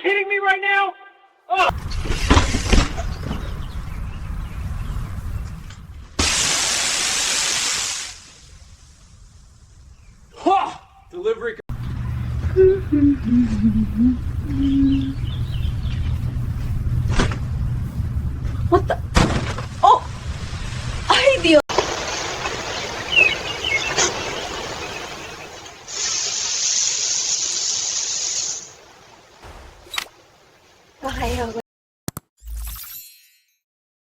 kidding me right now? Oh. Ha! Delivery. What the?